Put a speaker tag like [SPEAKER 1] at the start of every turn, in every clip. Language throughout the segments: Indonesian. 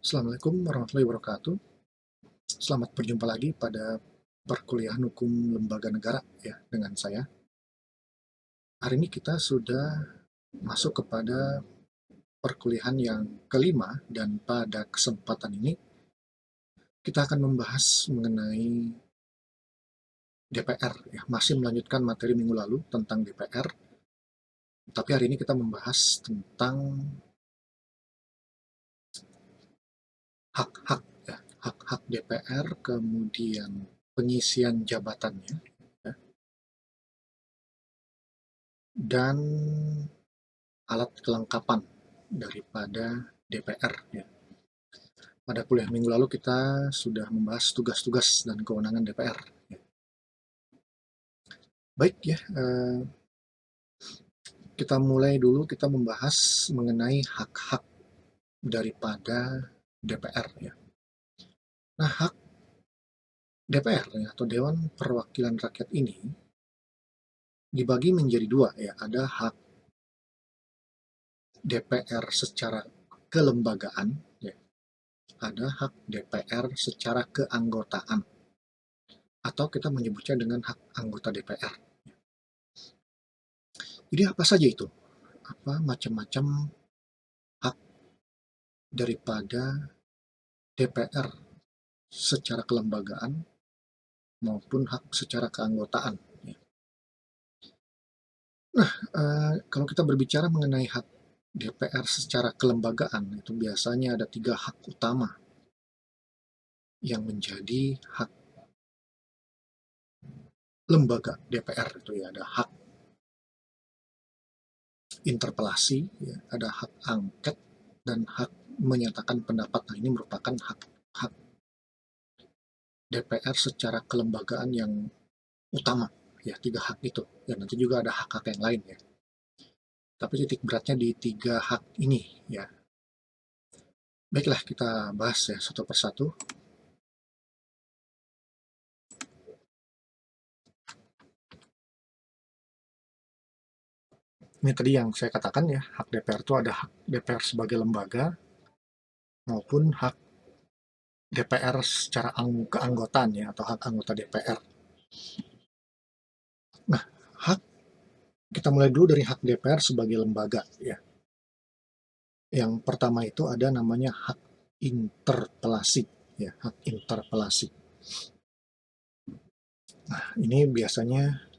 [SPEAKER 1] Assalamualaikum warahmatullahi wabarakatuh. Selamat berjumpa lagi pada perkuliahan hukum lembaga negara ya dengan saya. Hari ini kita sudah masuk kepada perkuliahan yang kelima dan pada kesempatan ini kita akan membahas mengenai DPR ya. Masih melanjutkan materi minggu lalu tentang DPR, tapi hari ini kita membahas tentang hak-hak ya, hak-hak DPR, kemudian pengisian jabatannya ya, dan alat kelengkapan daripada DPR ya. Pada kuliah minggu lalu kita sudah membahas tugas-tugas dan kewenangan DPR ya. Baik ya, kita mulai dulu, kita membahas mengenai hak-hak daripada DPR ya. Nah, hak DPR ya, atau Dewan Perwakilan Rakyat ini dibagi menjadi dua ya. Ada hak DPR secara kelembagaan ya. Ada hak DPR secara keanggotaan, atau kita menyebutnya dengan hak anggota DPR. Jadi apa saja itu? Apa macam-macam hak daripada DPR secara kelembagaan maupun hak secara keanggotaan. Nah, kalau kita berbicara mengenai hak DPR secara kelembagaan, itu biasanya ada 3 hak utama yang menjadi hak lembaga DPR itu ya. Ada hak interpelasi, ya, ada hak angket, dan hak menyatakan pendapat. Nah, ini merupakan hak DPR secara kelembagaan yang utama ya, 3 hak itu. Dan nanti juga ada hak-hak yang lain ya. Tapi titik beratnya di 3 hak ini ya. Baiklah, kita bahas ya satu persatu. Ini tadi yang saya katakan ya, hak DPR itu ada hak DPR sebagai lembaga maupun hak DPR secara keanggotaan ya, atau hak anggota DPR. Nah, hak kita mulai dulu dari hak DPR sebagai lembaga ya. Yang pertama itu ada namanya hak interpelasi ya, hak interpelasi. Nah, ini biasanya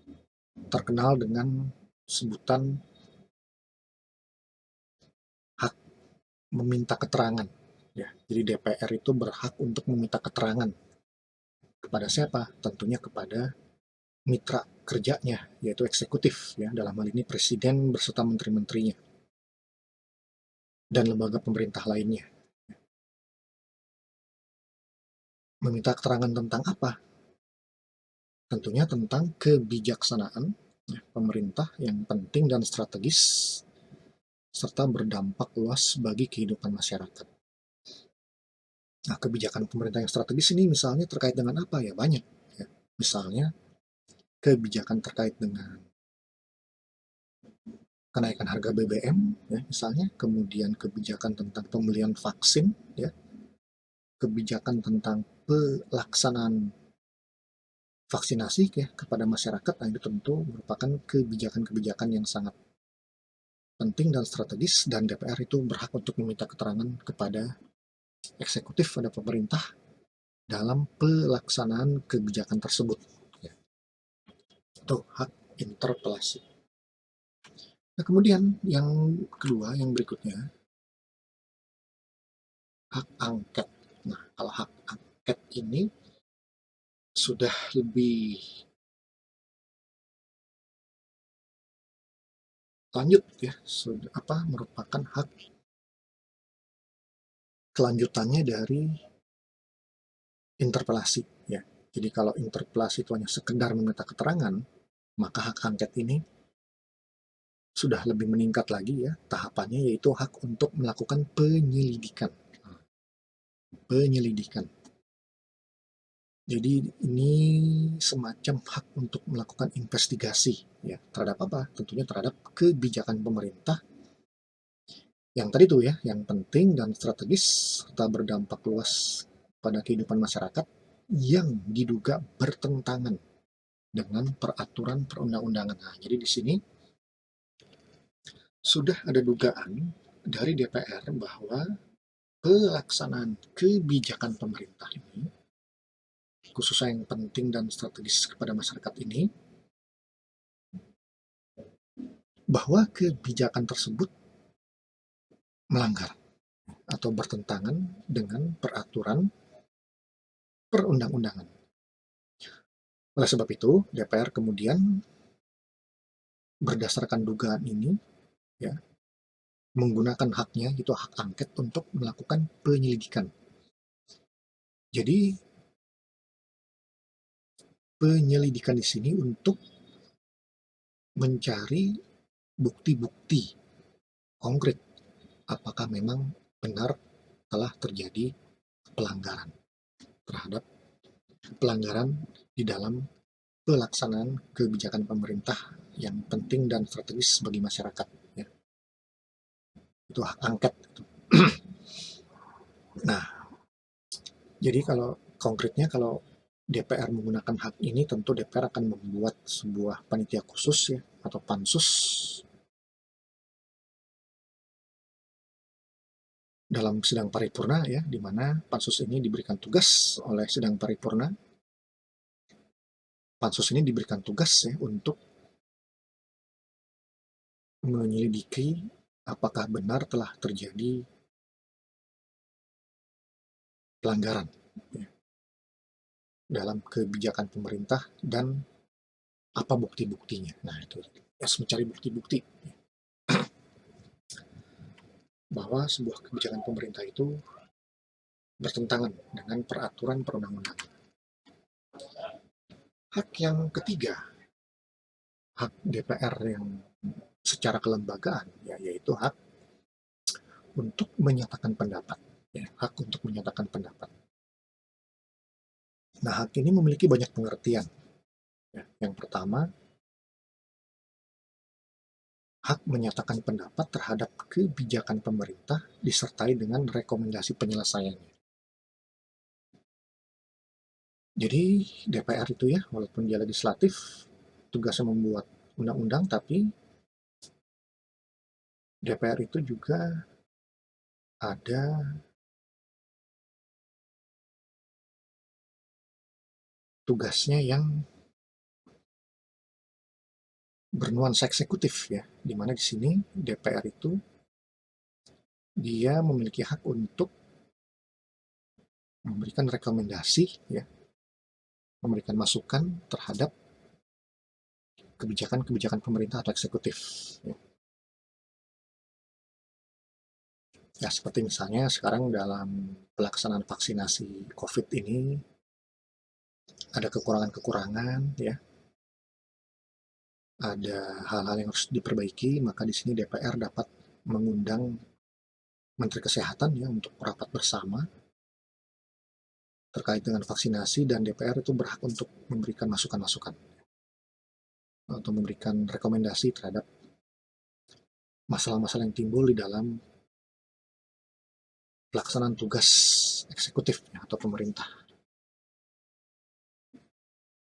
[SPEAKER 1] terkenal dengan sebutan hak meminta keterangan ya. Jadi DPR itu berhak untuk meminta keterangan kepada siapa? Tentunya kepada mitra kerjanya, yaitu eksekutif ya, dalam hal ini presiden beserta menteri-menterinya dan lembaga pemerintah lainnya. Meminta keterangan tentang apa? Tentunya tentang kebijaksanaan ya, pemerintah yang penting dan strategis serta berdampak luas bagi kehidupan masyarakat. Nah, kebijakan pemerintah yang strategis ini misalnya terkait dengan apa ya? Banyak ya. Misalnya kebijakan terkait dengan kenaikan harga BBM ya, misalnya, kemudian kebijakan tentang pembelian vaksin ya, kebijakan tentang pelaksanaan vaksinasi ya kepada masyarakat. Nah, itu tentu merupakan kebijakan-kebijakan yang sangat penting dan strategis, dan DPR itu berhak untuk meminta keterangan kepada eksekutif, pada pemerintah, dalam pelaksanaan kebijakan tersebut ya. Itu hak interpelasi. Nah, kemudian yang kedua, yang berikutnya, hak angket. Nah, kalau hak angket ini sudah lebih lanjut ya, sudah merupakan hak kelanjutannya dari interpelasi ya. Jadi kalau interpelasi itu hanya sekedar meminta keterangan, maka hak angket ini sudah lebih meningkat lagi ya tahapannya, yaitu hak untuk melakukan penyelidikan. Penyelidikan. Jadi ini semacam hak untuk melakukan investigasi ya, terhadap apa? Tentunya terhadap kebijakan pemerintah yang tadi tuh ya, yang penting dan strategis serta berdampak luas pada kehidupan masyarakat yang diduga bertentangan dengan peraturan perundang-undangan. Nah, jadi di sini sudah ada dugaan dari DPR bahwa pelaksanaan kebijakan pemerintah ini, khususnya yang penting dan strategis kepada masyarakat ini, bahwa kebijakan tersebut melanggar atau bertentangan dengan peraturan perundang-undangan. Oleh sebab itu, DPR kemudian berdasarkan dugaan ini, ya, menggunakan haknya, itu hak angket, untuk melakukan penyelidikan. Jadi, penyelidikan di sini untuk mencari bukti-bukti konkret apakah memang benar telah terjadi pelanggaran terhadap pelanggaran di dalam pelaksanaan kebijakan pemerintah yang penting dan strategis bagi masyarakat. Ya. Itu hak angket. Nah, jadi kalau konkretnya, kalau DPR menggunakan hak ini, tentu DPR akan membuat sebuah panitia khusus ya, atau pansus, dalam sidang paripurna ya, di mana pansus ini diberikan tugas oleh sidang paripurna. Pansus ini diberikan tugas ya untuk menyelidiki apakah benar telah terjadi pelanggaran ya, dalam kebijakan pemerintah, dan apa bukti-buktinya. Nah, itu harus mencari bukti-bukti bahwa sebuah kebijakan pemerintah itu bertentangan dengan peraturan perundang-undangan. Hak yang ketiga, hak DPR yang secara kelembagaan, ya, yaitu hak untuk menyatakan pendapat. Ya, hak untuk menyatakan pendapat. Nah, hak ini memiliki banyak pengertian. Ya, yang pertama, hak menyatakan pendapat terhadap kebijakan pemerintah disertai dengan rekomendasi penyelesaiannya. Jadi DPR itu ya, walaupun dia legislatif, tugasnya membuat undang-undang, tapi DPR itu juga ada tugasnya yang bernuansa eksekutif ya, di mana di sini DPR itu dia memiliki hak untuk memberikan rekomendasi ya, memberikan masukan terhadap kebijakan-kebijakan pemerintah atau eksekutif. Ya. Ya, seperti misalnya sekarang dalam pelaksanaan vaksinasi COVID ini ada kekurangan-kekurangan ya, ada hal-hal yang harus diperbaiki, maka di sini DPR dapat mengundang Menteri Kesehatan ya untuk rapat bersama terkait dengan vaksinasi, dan DPR itu berhak untuk memberikan masukan-masukan atau memberikan rekomendasi terhadap masalah-masalah yang timbul di dalam pelaksanaan tugas eksekutif ya, atau pemerintah.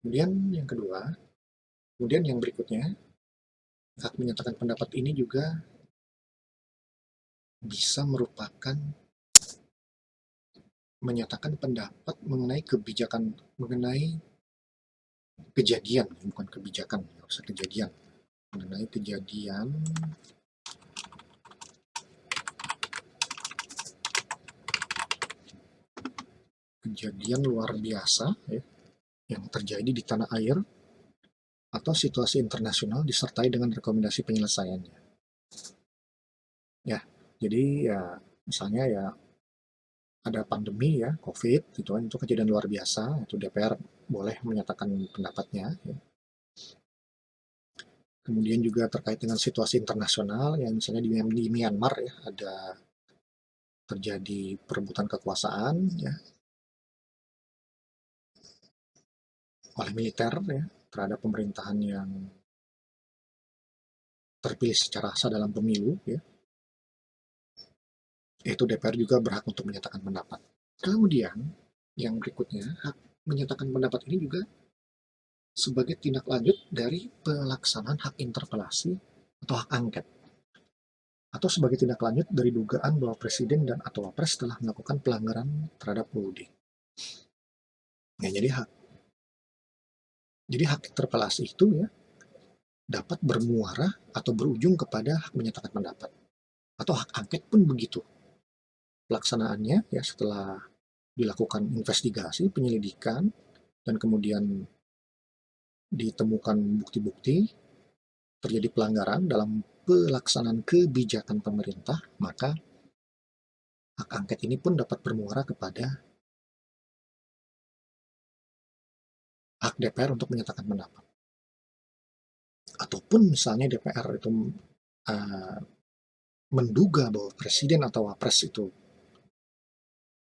[SPEAKER 1] Kemudian yang kedua, kemudian yang berikutnya, hak menyatakan pendapat ini juga bisa merupakan menyatakan pendapat mengenai kebijakan, mengenai kejadian, bukan kebijakan, harusnya kejadian, mengenai kejadian luar biasa ya, yang terjadi di tanah air atau situasi internasional disertai dengan rekomendasi penyelesaiannya. Ya, jadi ya misalnya ya ada pandemi ya, COVID gitu kan, itu kejadian luar biasa, itu DPR boleh menyatakan pendapatnya. Ya. Kemudian juga terkait dengan situasi internasional, yang misalnya di Myanmar ya, ada terjadi perebutan kekuasaan ya oleh militer ya terhadap pemerintahan yang terpilih secara sah dalam pemilu ya. yaitu DPR juga berhak untuk menyatakan pendapat. Kemudian, yang berikutnya, hak menyatakan pendapat ini juga sebagai tindak lanjut dari pelaksanaan hak interpelasi atau hak angket, atau sebagai tindak lanjut dari dugaan bahwa presiden dan atau wapres telah melakukan pelanggaran terhadap UUD. Ya, jadi hak interpelasi itu ya dapat bermuara atau berujung kepada hak menyatakan pendapat, atau hak angket pun begitu. Pelaksanaannya ya setelah dilakukan investigasi, penyelidikan, dan kemudian ditemukan bukti-bukti terjadi pelanggaran dalam pelaksanaan kebijakan pemerintah, maka hak angket ini pun dapat bermuara kepada hak DPR untuk menyatakan pendapat. Ataupun misalnya DPR itu uh, menduga bahwa presiden atau wapres itu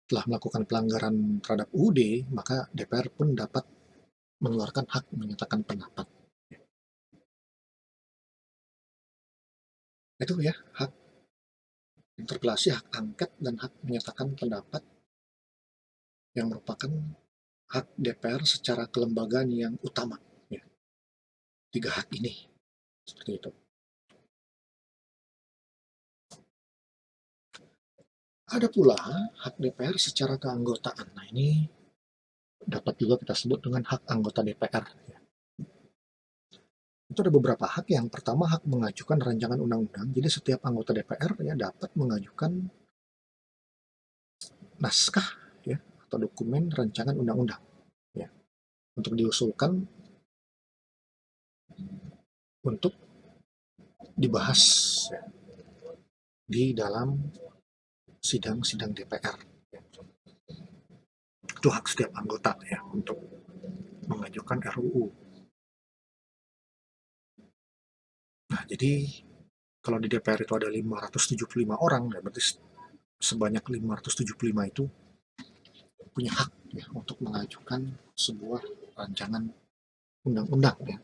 [SPEAKER 1] telah melakukan pelanggaran terhadap UUD, maka DPR pun dapat mengeluarkan hak menyatakan pendapat. Itu ya, hak interpelasi, hak angket, dan hak menyatakan pendapat yang merupakan hak DPR secara kelembagaan yang utama. Ya, tiga hak ini, seperti itu. Ada pula hak DPR secara keanggotaan. Nah, ini dapat juga kita sebut dengan hak anggota DPR. Ya. Itu ada beberapa hak. Yang pertama, hak mengajukan rancangan undang-undang. Jadi setiap anggota DPR ya dapat mengajukan naskah ya atau dokumen rancangan undang-undang ya untuk diusulkan untuk dibahas ya, di dalam sidang-sidang DPR. Ya. Itu hak setiap anggota ya untuk mengajukan RUU. Nah, jadi kalau di DPR itu ada 575 orang, ya berarti sebanyak 575 itu punya hak ya untuk mengajukan sebuah rancangan undang-undang ya.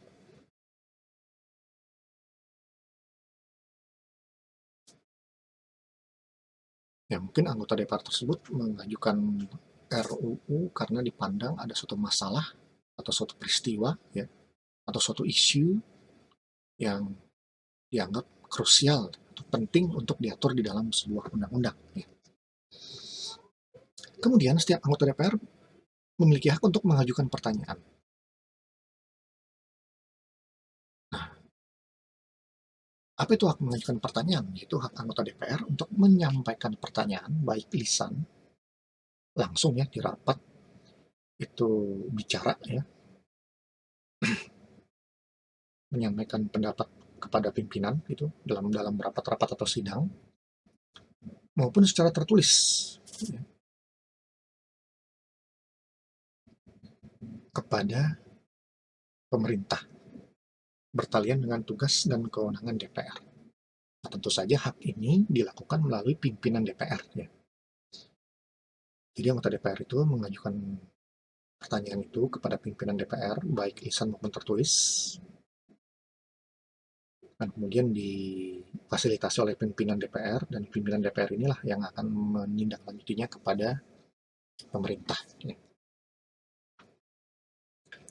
[SPEAKER 1] Ya mungkin anggota DPR tersebut mengajukan RUU karena dipandang ada suatu masalah atau suatu peristiwa ya atau suatu isu yang dianggap krusial atau penting untuk diatur di dalam sebuah undang-undang ya. Kemudian setiap anggota DPR memiliki hak untuk mengajukan pertanyaan. Nah, apa itu hak mengajukan pertanyaan? Yaitu hak anggota DPR untuk menyampaikan pertanyaan baik lisan langsung ya di rapat itu bicara ya menyampaikan pendapat kepada pimpinan itu dalam dalam rapat-rapat atau sidang maupun secara tertulis ya, kepada pemerintah bertalian dengan tugas dan kewenangan DPR. Nah, tentu saja hak ini dilakukan melalui pimpinan DPR ya. Jadi anggota DPR itu mengajukan pertanyaan itu kepada pimpinan DPR baik lisan maupun tertulis dan kemudian difasilitasi oleh pimpinan DPR dan pimpinan DPR inilah yang akan menindaklanjutinya kepada pemerintah. Ya.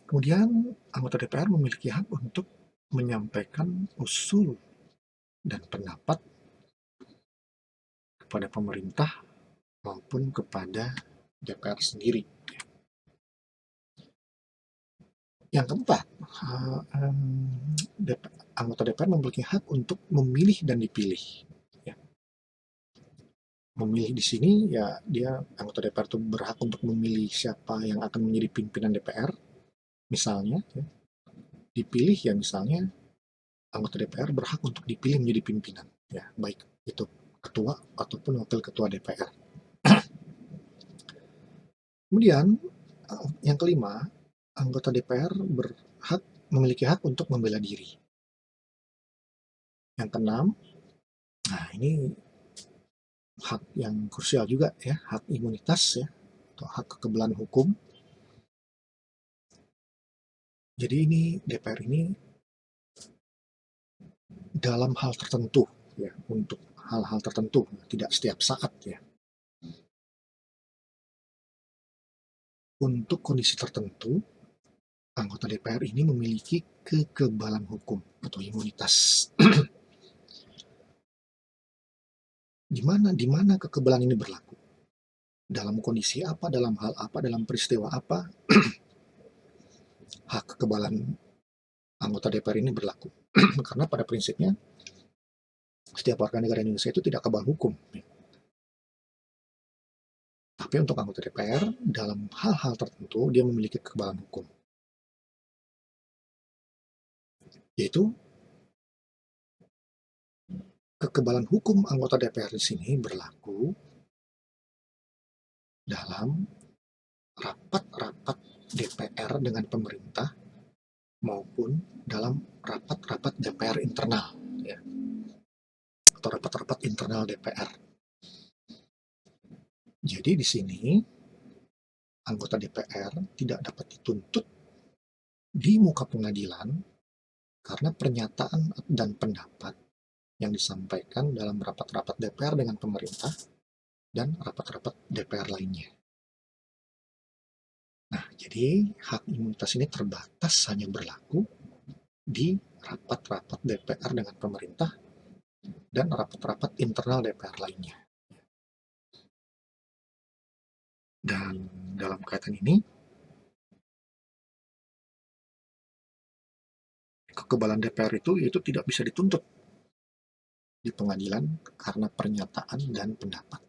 [SPEAKER 1] Kemudian anggota DPR memiliki hak untuk menyampaikan usul dan pendapat kepada pemerintah maupun kepada DPR sendiri. Yang keempat, anggota DPR memiliki hak untuk memilih dan dipilih. Ya. Memilih di sini ya dia anggota DPR itu berhak untuk memilih siapa yang akan menjadi pimpinan DPR, misalnya. Ya. Dipilih ya misalnya anggota DPR berhak untuk dipilih menjadi pimpinan, ya baik itu ketua ataupun wakil ketua DPR. Kemudian yang kelima, anggota DPR berhak memiliki hak untuk membela diri. Yang keenam, nah ini hak yang krusial juga ya, hak imunitas ya, atau hak kekebalan hukum. Jadi ini DPR ini dalam hal tertentu ya untuk hal-hal tertentu, tidak setiap saat ya. Untuk kondisi tertentu, anggota DPR ini memiliki kekebalan hukum atau imunitas. Di mana kekebalan ini berlaku? Dalam kondisi apa, dalam hal apa, dalam peristiwa apa, hak kekebalan anggota DPR ini berlaku. Karena pada prinsipnya, setiap warga negara Indonesia itu tidak kebal hukum. Tapi untuk anggota DPR, dalam hal-hal tertentu, dia memiliki kekebalan hukum. Yaitu, kekebalan hukum anggota DPR di sini berlaku dalam rapat-rapat DPR dengan pemerintah maupun dalam rapat-rapat DPR internal, ya, atau rapat-rapat internal DPR. Jadi di sini anggota DPR tidak dapat dituntut di muka pengadilan karena pernyataan dan pendapat yang disampaikan dalam rapat-rapat DPR dengan pemerintah dan rapat-rapat DPR lainnya. Nah, jadi hak imunitas ini terbatas hanya berlaku di rapat-rapat DPR dengan pemerintah dan rapat-rapat internal DPR lainnya. Dan dalam kaitan ini, kekebalan DPR itu tidak bisa dituntut di pengadilan karena pernyataan dan pendapat.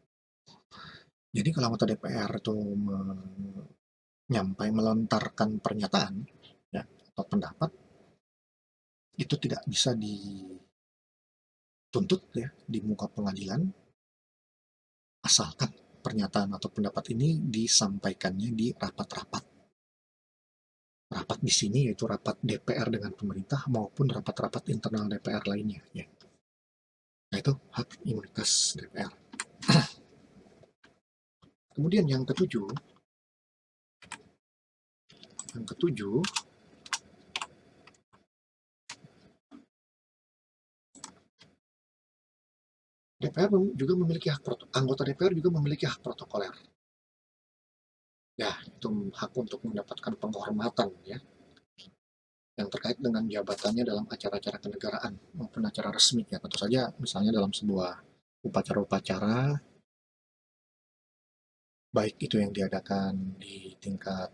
[SPEAKER 1] Jadi kalau anggota DPR itu melontarkan pernyataan ya, atau pendapat, itu tidak bisa dituntut ya di muka pengadilan, asalkan pernyataan atau pendapat ini disampaikannya di rapat-rapat. Rapat di sini yaitu rapat DPR dengan pemerintah maupun rapat-rapat internal DPR lainnya. Ya. Nah itu hak imunitas DPR. Kemudian yang ketujuh, DPR juga memiliki anggota DPR juga memiliki hak protokoler. Ya, itu hak untuk mendapatkan penghormatan ya, yang terkait dengan jabatannya dalam acara-acara kenegaraan maupun acara resmi ya. Tentu saja misalnya dalam sebuah upacara-upacara, baik itu yang diadakan di tingkat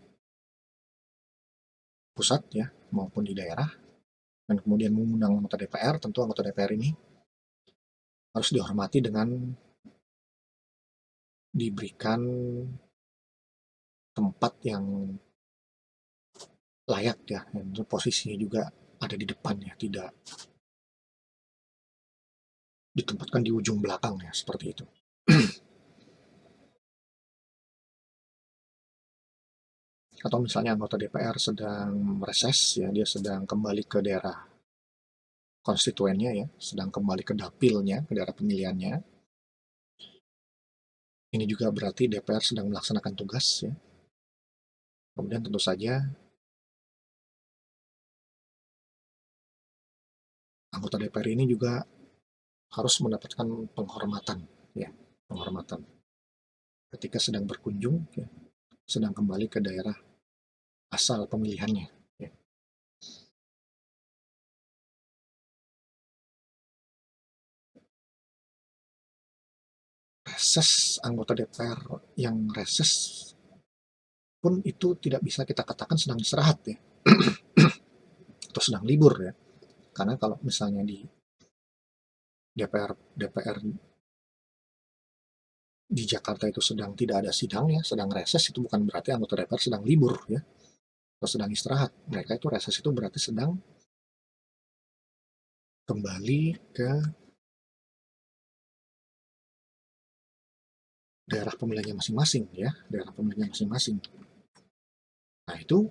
[SPEAKER 1] pusat ya maupun di daerah, dan kemudian mengundang anggota DPR, tentu anggota DPR ini harus dihormati dengan diberikan tempat yang layak ya, dan posisinya juga ada di depan ya, tidak ditempatkan di ujung belakang ya, seperti itu. Atau misalnya anggota DPR sedang reses ya, dia sedang kembali ke daerah konstituennya ya, sedang kembali ke dapilnya, ke daerah pemilihannya. Ini juga berarti DPR sedang melaksanakan tugas ya. Kemudian tentu saja anggota DPR ini juga harus mendapatkan penghormatan ya, penghormatan ketika sedang berkunjung ya, sedang kembali ke daerah asal pemilihannya ya. Reses anggota DPR yang reses pun itu tidak bisa kita katakan sedang istirahat ya, atau sedang libur ya, karena kalau misalnya di DPR di Jakarta itu sedang tidak ada sidang ya, sedang reses, itu bukan berarti anggota DPR sedang libur ya, atau sedang istirahat. Mereka itu reses itu berarti sedang kembali ke daerah pemilihannya masing-masing ya, daerah pemilihannya masing-masing. Nah itu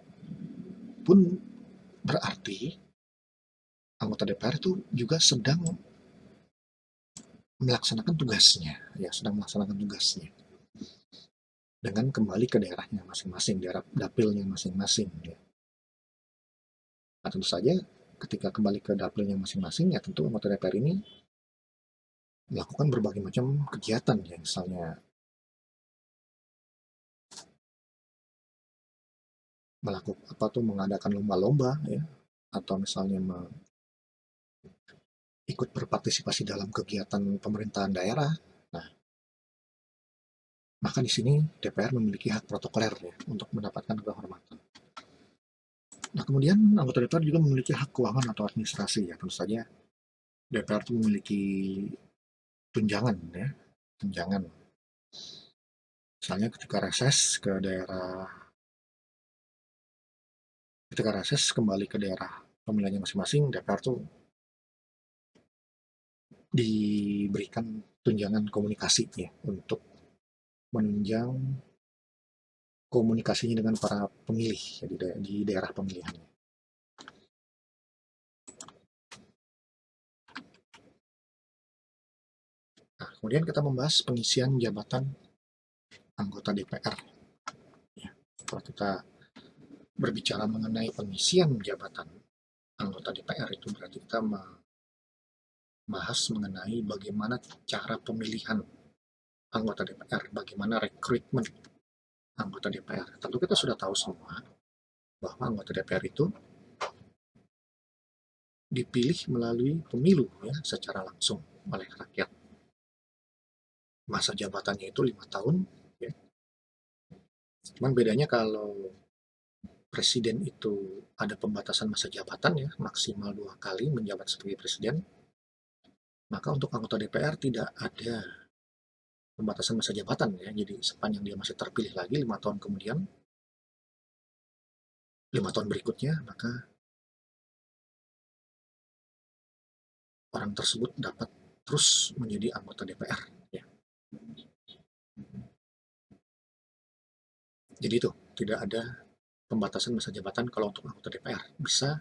[SPEAKER 1] pun berarti anggota DPR itu juga sedang melaksanakan tugasnya ya, sedang melaksanakan tugasnya dengan kembali ke daerahnya masing-masing, daerah dapilnya masing-masing ya. Nah tentu saja ketika kembali ke dapilnya masing-masing ya, tentu anggota DPR ini melakukan berbagai macam kegiatan ya, misalnya mengadakan lomba-lomba ya, atau misalnya ikut berpartisipasi dalam kegiatan pemerintahan daerah. Nah, maka di sini DPR memiliki hak protokoler ya untuk mendapatkan kehormatan. Nah, kemudian anggota DPR juga memiliki hak keuangan atau administrasi ya. Tentu saja DPR itu memiliki tunjangan ya, tunjangan. Misalnya ketika reses kembali ke daerah pemilihannya masing-masing, DPR tuh diberikan tunjangan komunikasi ya untuk menunjang komunikasinya dengan para pemilih ya, di daerah pemilihan. Nah, kemudian kita membahas pengisian jabatan anggota DPR. Ya, kalau kita berbicara mengenai pengisian jabatan anggota DPR itu berarti kita membahas mengenai bagaimana cara pemilihan anggota DPR, bagaimana rekrutmen anggota DPR. Tentu kita sudah tahu semua bahwa anggota DPR itu dipilih melalui pemilu ya, secara langsung oleh rakyat. Masa jabatannya itu 5 tahun. Ya. Cuman bedanya kalau presiden itu ada pembatasan masa jabatan ya, maksimal 2 kali menjabat sebagai presiden, maka untuk anggota DPR tidak ada pembatasan masa jabatan ya. Jadi sepanjang dia masih terpilih lagi 5 tahun kemudian, 5 tahun berikutnya, maka orang tersebut dapat terus menjadi anggota DPR. Ya. Jadi itu tidak ada pembatasan masa jabatan kalau untuk anggota DPR. Bisa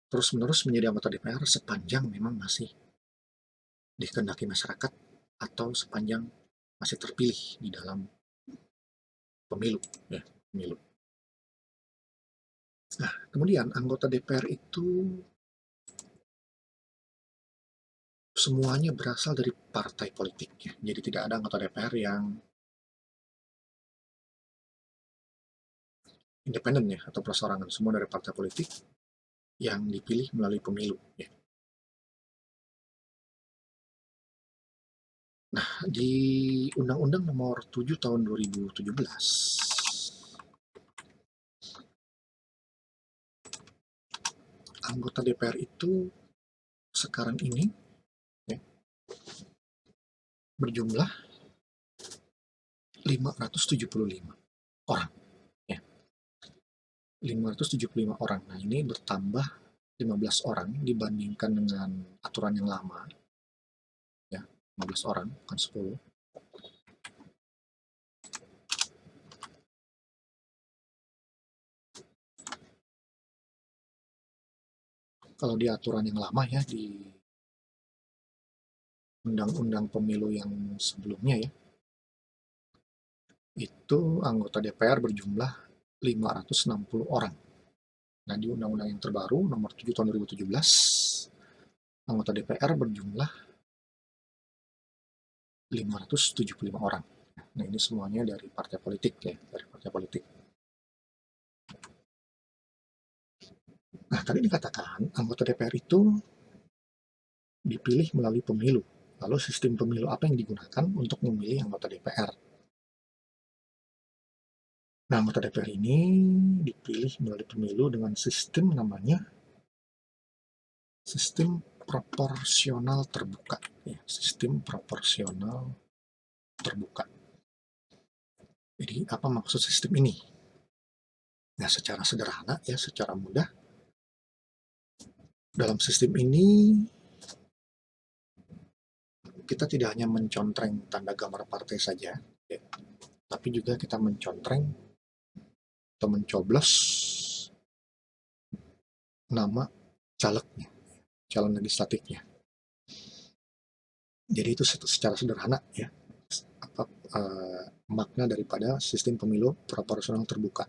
[SPEAKER 1] terus-menerus menjadi anggota DPR sepanjang memang masih dikehendaki masyarakat atau sepanjang masih terpilih di dalam pemilu. Ya, pemilu. Nah, kemudian anggota DPR itu semuanya berasal dari partai politik. Ya. Jadi tidak ada anggota DPR yang independen ya atau perseorangan, semua dari partai politik yang dipilih melalui pemilu. Ya. Nah, di Undang-Undang Nomor 7 Tahun 2017, anggota DPR itu sekarang ini ya, berjumlah 575 orang. Ya. 575 orang. Nah, ini bertambah 15 orang dibandingkan dengan aturan yang lama. Ya, 15 orang, bukan 10. Kalau di aturan yang lama ya, di undang-undang pemilu yang sebelumnya ya, itu anggota DPR berjumlah 560 orang. Nah, di undang-undang yang terbaru nomor 7 tahun 2017, anggota DPR berjumlah 575 orang. Nah, ini semuanya dari partai politik ya, dari partai politik. Nah, tadi dikatakan anggota DPR itu dipilih melalui pemilu. Lalu sistem pemilu apa yang digunakan untuk memilih anggota DPR? Nah, anggota DPR ini dipilih melalui pemilu dengan sistem namanya sistem proporsional terbuka. Ya, sistem proporsional terbuka. Jadi, apa maksud sistem ini? Nah, secara sederhana ya, secara mudah, dalam sistem ini kita tidak hanya mencontreng tanda gambar partai saja, ya, tapi juga kita mencontreng atau mencoblos nama calegnya, calon legislatifnya. Jadi itu secara sederhana ya apa makna daripada sistem pemilu proporsional terbuka.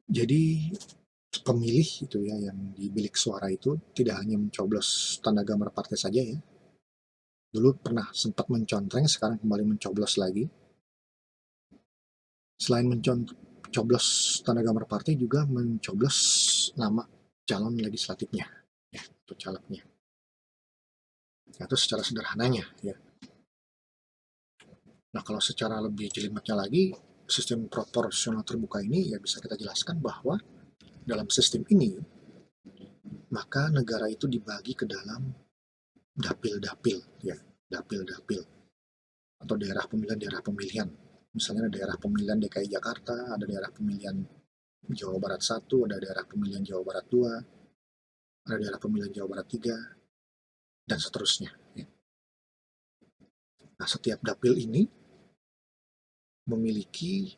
[SPEAKER 1] Jadi pemilih itu ya yang di bilik suara itu tidak hanya mencoblos tanda gambar partai saja ya, Dulu pernah sempat mencontreng, sekarang kembali mencoblos lagi. Selain mencoblos tanda gambar partai, juga mencoblos nama calon legislatifnya, ya, atau calegnya. Nah, itu secara sederhananya, ya. Nah, kalau secara lebih jelimetnya lagi, sistem proporsional terbuka ini ya bisa kita jelaskan bahwa dalam sistem ini, maka negara itu dibagi ke dalam dapil-dapil, ya, dapil-dapil, atau daerah pemilihan. Misalnya ada daerah pemilihan DKI Jakarta, ada daerah pemilihan Jawa Barat 1, ada daerah pemilihan Jawa Barat 2, ada daerah pemilihan Jawa Barat 3, dan seterusnya. Ya. Nah, setiap dapil ini memiliki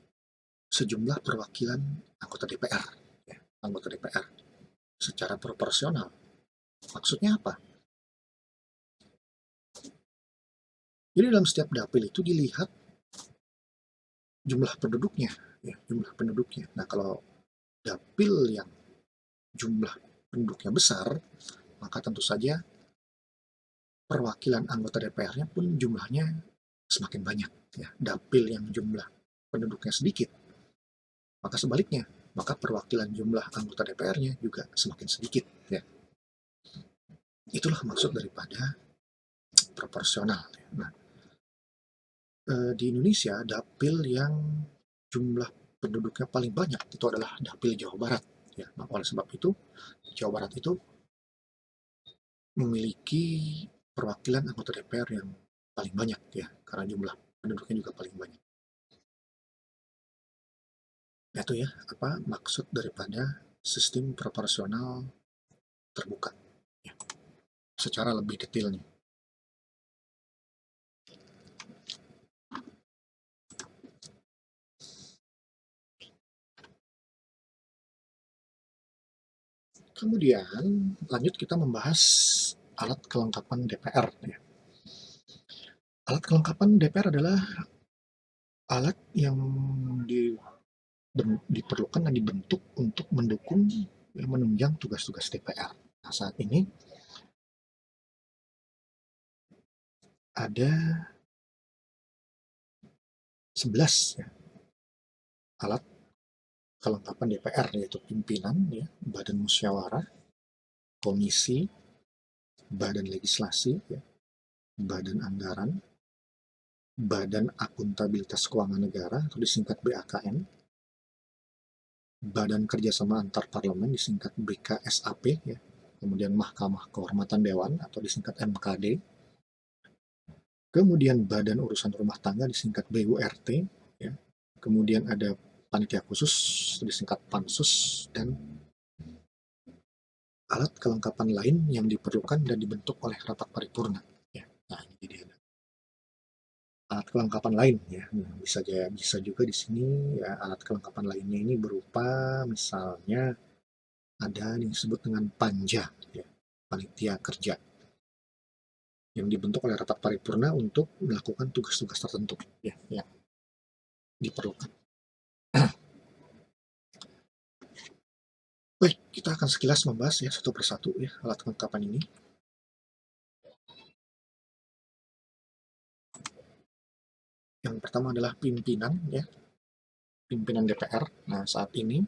[SPEAKER 1] sejumlah perwakilan anggota DPR, ya, anggota DPR secara proporsional. Maksudnya apa? Jadi dalam setiap dapil itu dilihat jumlah penduduknya, ya, jumlah penduduknya. Nah, kalau dapil yang jumlah penduduknya besar, maka tentu saja perwakilan anggota DPR-nya pun jumlahnya semakin banyak. Ya. Dapil yang jumlah penduduknya sedikit, maka sebaliknya, maka perwakilan jumlah anggota DPR-nya juga semakin sedikit. Ya. Itulah maksud daripada proporsional. Nah, di Indonesia dapil yang jumlah penduduknya paling banyak itu adalah dapil Jawa Barat. Ya, nah, oleh sebab itu Jawa Barat itu memiliki perwakilan anggota DPR yang paling banyak, ya, karena jumlah penduduknya juga paling banyak. Itu ya apa maksud daripada sistem proporsional terbuka, ya, secara lebih detailnya. Kemudian lanjut kita membahas alat kelengkapan DPR. Ya. Alat kelengkapan DPR adalah alat yang di, diperlukan dan dibentuk untuk mendukung, menunjang tugas-tugas DPR. Nah, saat ini ada 11, ya, alat kelengkapan DPR, yaitu pimpinan, ya, badan musyawarah, komisi, badan legislasi, ya, badan anggaran, badan akuntabilitas keuangan negara atau disingkat BAKN, badan kerjasama antar parlemen disingkat BKSAP, ya, kemudian Mahkamah Kehormatan Dewan atau disingkat MKD, kemudian badan urusan rumah tangga disingkat BURT, ya, kemudian ada panitia khusus disingkat Pansus, dan alat kelengkapan lain yang diperlukan dan dibentuk oleh rapat paripurna. Ya. Nah, ini jadi ada alat kelengkapan lain, ya. Nah, bisa juga di sini, ya, alat kelengkapan lainnya ini berupa misalnya ada yang disebut dengan panja, ya, panitia kerja yang dibentuk oleh rapat paripurna untuk melakukan tugas-tugas tertentu, ya, yang diperlukan. Baik, kita akan sekilas membahas, ya, satu persatu, ya, alat kelengkapan ini. Yang pertama adalah pimpinan, ya, pimpinan DPR. Nah, saat ini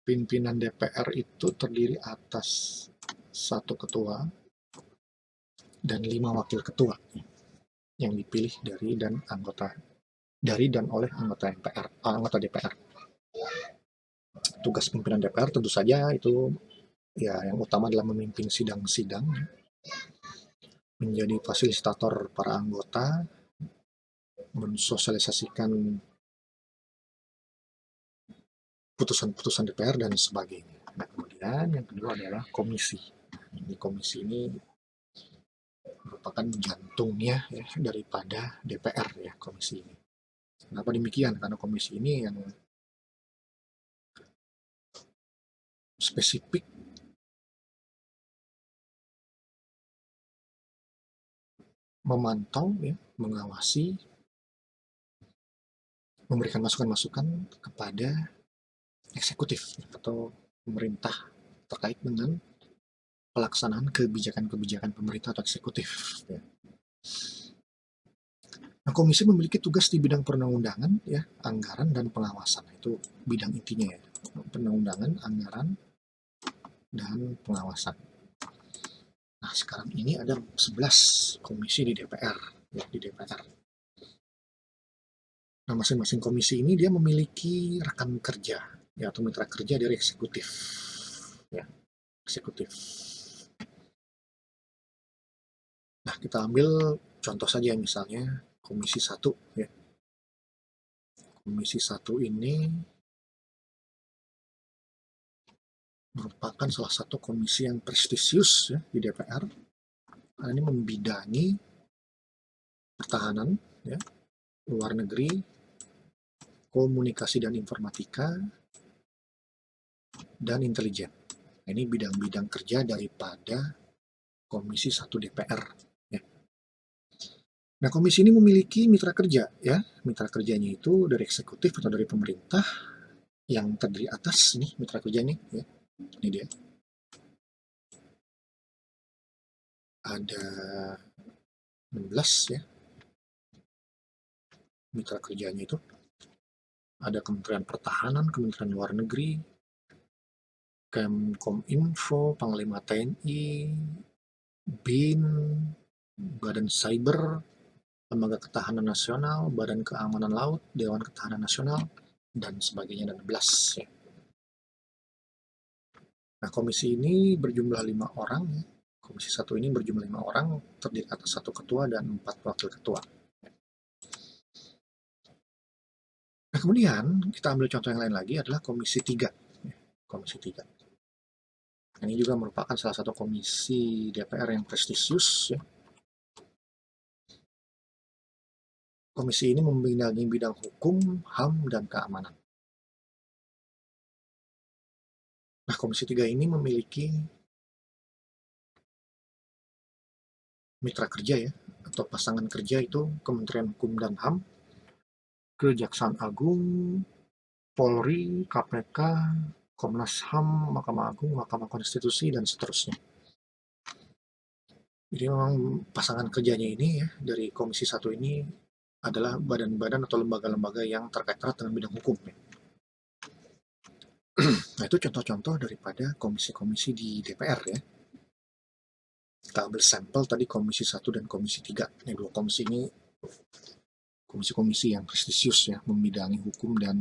[SPEAKER 1] pimpinan DPR itu terdiri atas satu ketua dan 5 wakil ketua yang dipilih dari dan oleh anggota MPR, anggota DPR. Tugas pimpinan DPR tentu saja itu, ya, yang utama adalah memimpin sidang-sidang, menjadi fasilitator para anggota, mensosialisasikan putusan-putusan DPR dan sebagainya. Nah, kemudian yang kedua adalah komisi. Ini komisi ini merupakan jantungnya, ya, daripada DPR, ya, komisi ini. Kenapa demikian? Karena komisi ini yang spesifik memantau, ya, mengawasi, memberikan masukan-masukan kepada eksekutif atau pemerintah terkait dengan pelaksanaan kebijakan-kebijakan pemerintah atau eksekutif. Ya. Nah, komisi memiliki tugas di bidang perundang-undangan, ya, anggaran dan pengawasan. Itu bidang intinya ya. Perundang-undangan, anggaran, dan pengawasan. Nah, sekarang ini ada 11 komisi di DPR, ya, di DPR. Nah, masing-masing komisi ini dia memiliki rekan kerja, ya, atau mitra kerja dari eksekutif, ya, eksekutif. Nah, kita ambil contoh saja misalnya komisi 1, ya. Komisi 1 ini merupakan salah satu komisi yang prestisius ya di DPR. Ini membidangi pertahanan, ya, luar negeri, komunikasi dan informatika, dan intelijen. Ini bidang-bidang kerja daripada Komisi 1 DPR. Ya. Nah, komisi ini memiliki mitra kerja, ya. Mitra kerjanya itu dari eksekutif atau dari pemerintah yang terdiri atas nih mitra kerja nih, ya. Ini dia. Ada 16 ya mitra kerjanya itu. Ada Kementerian Pertahanan, Kementerian Luar Negeri, Kemkominfo, Panglima TNI, BIN, Badan Cyber, Lembaga Ketahanan Nasional, Badan Keamanan Laut, Dewan Ketahanan Nasional, dan sebagainya, dan 11 ya. Nah, komisi ini berjumlah 5 orang. Komisi 1 ini berjumlah 5 orang, terdiri atas 1 ketua dan 4 wakil ketua. Nah, kemudian kita ambil contoh yang lain lagi adalah Komisi 3. Komisi 3. Ini juga merupakan salah satu komisi DPR yang prestisius. Ya. Komisi ini membidangi bidang hukum, HAM, dan keamanan. Nah, Komisi 3 ini memiliki mitra kerja ya, atau pasangan kerja itu Kementerian Hukum dan HAM, Kejaksaan Agung, Polri, KPK, Komnas HAM, Mahkamah Agung, Mahkamah Konstitusi, dan seterusnya. Jadi memang pasangan kerjanya ini ya, dari Komisi 1 ini adalah badan-badan atau lembaga-lembaga yang terkait erat dengan bidang hukum. Ya. Nah, itu contoh-contoh daripada komisi-komisi di DPR ya. Kita ambil sampel tadi Komisi 1 dan Komisi 3. Ini dua komisi ini komisi-komisi yang prestisius ya, membidangi hukum dan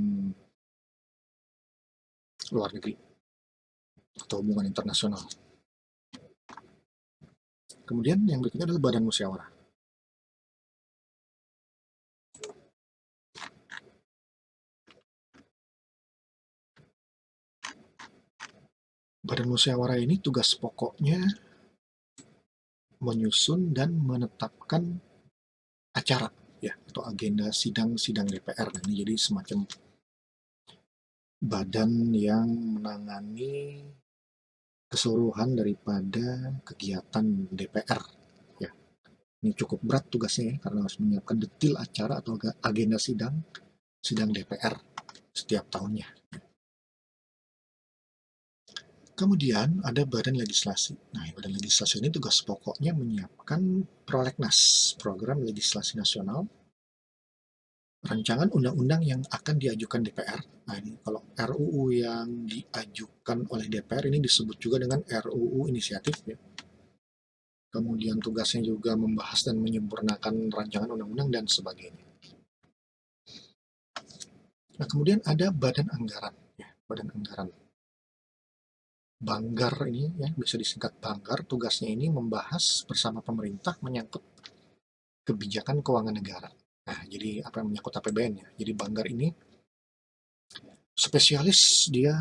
[SPEAKER 1] luar negeri atau hubungan internasional. Kemudian yang berikutnya adalah Badan Musyawarah. Badan Musyawarah ini tugas pokoknya menyusun dan menetapkan acara ya atau agenda sidang-sidang DPR. Nah, ini jadi semacam badan yang menangani keseluruhan daripada kegiatan DPR. Ya, ini cukup berat tugasnya ya, karena harus menyiapkan detail acara atau agenda sidang DPR setiap tahunnya. Kemudian ada Badan Legislasi. Nah, Badan Legislasi ini tugas pokoknya menyiapkan prolegnas, program legislasi nasional, rancangan undang-undang yang akan diajukan DPR. Nah, ini kalau RUU yang diajukan oleh DPR ini disebut juga dengan RUU inisiatif ya. Kemudian tugasnya juga membahas dan menyempurnakan rancangan undang-undang dan sebagainya. Nah, kemudian ada Badan Anggaran ya, Badan Anggaran. Banggar ini ya, bisa disingkat Banggar, tugasnya ini membahas bersama pemerintah menyangkut kebijakan keuangan negara. Nah, jadi apa yang menyangkut APBN ya. Jadi Banggar ini spesialis, dia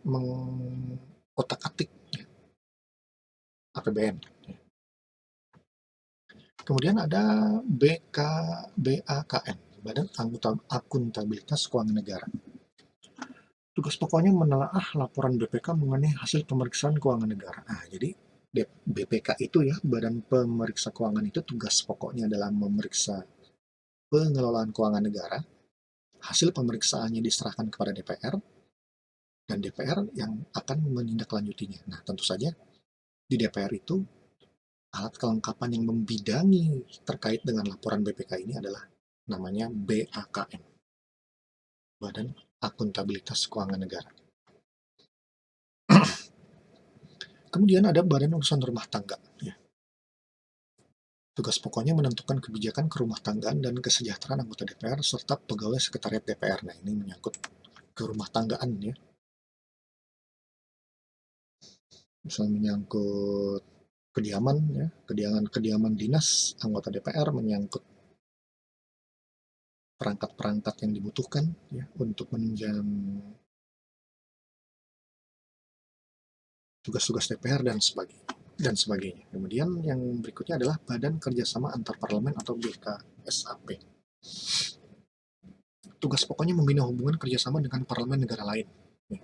[SPEAKER 1] mengotak-atik ya, APBN. Kemudian ada BAKN, Badan Akuntabilitas Keuangan Negara. Tugas pokoknya menelaah laporan BPK mengenai hasil pemeriksaan keuangan negara. Nah, jadi BPK itu ya, Badan Pemeriksa Keuangan itu tugas pokoknya adalah memeriksa pengelolaan keuangan negara. Hasil pemeriksaannya diserahkan kepada DPR. dan DPR yang akan menindaklanjutinya. Nah, tentu saja di DPR itu alat kelengkapan yang membidangi terkait dengan laporan BPK ini adalah namanya BAKN, Badan Akuntabilitas Keuangan Negara. Kemudian ada Badan Urusan Rumah Tangga. Ya. Tugas pokoknya menentukan kebijakan kerumah tanggaan dan kesejahteraan anggota DPR serta pegawai sekretariat DPR. Nah, ini menyangkut kerumah tanggaan ya. Misalnya menyangkut kediaman ya, kediaman dinas anggota DPR, menyangkut perangkat-perangkat yang dibutuhkan ya untuk menunjang tugas-tugas DPR dan sebagainya. Kemudian yang berikutnya adalah Badan Kerjasama Antar Parlemen atau BKSAP. Tugas pokoknya membina hubungan kerjasama dengan parlemen negara lain.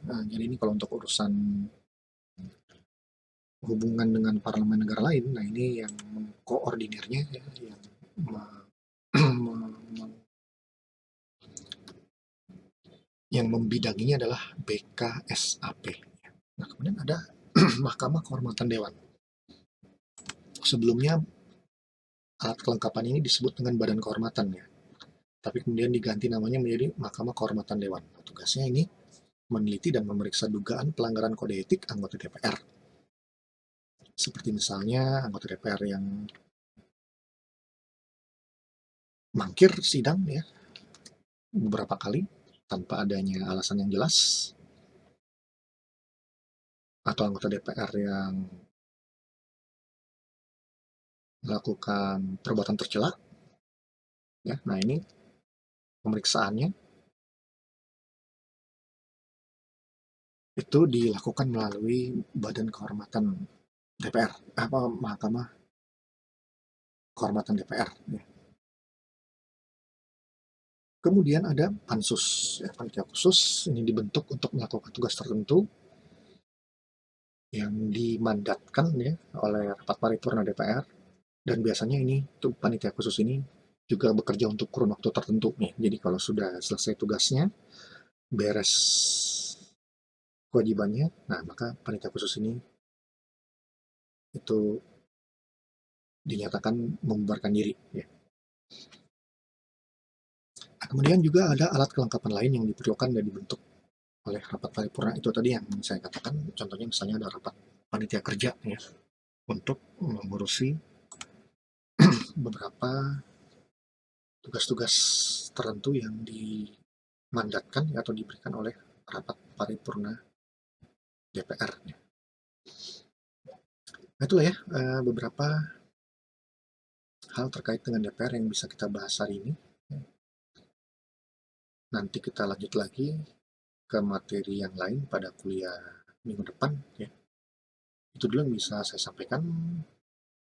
[SPEAKER 1] Nah, jadi ini kalau untuk urusan hubungan dengan parlemen negara lain, nah ini yang mengkoordinirnya, ya, yang yang membidanginya adalah BKSAP. Nah, kemudian ada Mahkamah Kehormatan Dewan. Sebelumnya alat kelengkapan ini disebut dengan Badan Kehormatan ya, tapi kemudian diganti namanya menjadi Mahkamah Kehormatan Dewan. Nah, tugasnya ini meneliti dan memeriksa dugaan pelanggaran kode etik anggota DPR. Seperti misalnya anggota DPR yang mangkir sidang ya beberapa kali tanpa adanya alasan yang jelas, atau anggota DPR yang melakukan perbuatan tercela ya. Nah, ini pemeriksaannya itu dilakukan melalui Badan Kehormatan DPR, Mahkamah Kehormatan DPR ya. Kemudian ada pansus ya, panitia khusus. Ini dibentuk untuk melakukan tugas tertentu yang dimandatkan ya oleh rapat paripurna DPR, dan biasanya ini tuh panitia khusus ini juga bekerja untuk kurun waktu tertentu nih. Jadi kalau sudah selesai tugasnya, beres kewajibannya, nah maka panitia khusus ini itu dinyatakan membubarkan diri ya. Nah, kemudian juga ada alat kelengkapan lain yang diperlukan dan dibentuk oleh rapat paripurna itu tadi yang saya katakan. Contohnya misalnya ada rapat panitia kerja ya untuk mengurusi beberapa tugas-tugas tertentu yang dimandatkan atau diberikan oleh rapat paripurna DPR. Nah, itulah ya beberapa hal terkait dengan DPR yang bisa kita bahas hari ini. Nanti kita lanjut lagi ke materi yang lain pada kuliah minggu depan ya. Itu dulu yang bisa saya sampaikan.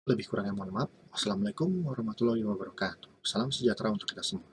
[SPEAKER 1] Lebih kurangnya mohon maaf. Wassalamualaikum warahmatullahi wabarakatuh. Salam sejahtera untuk kita semua.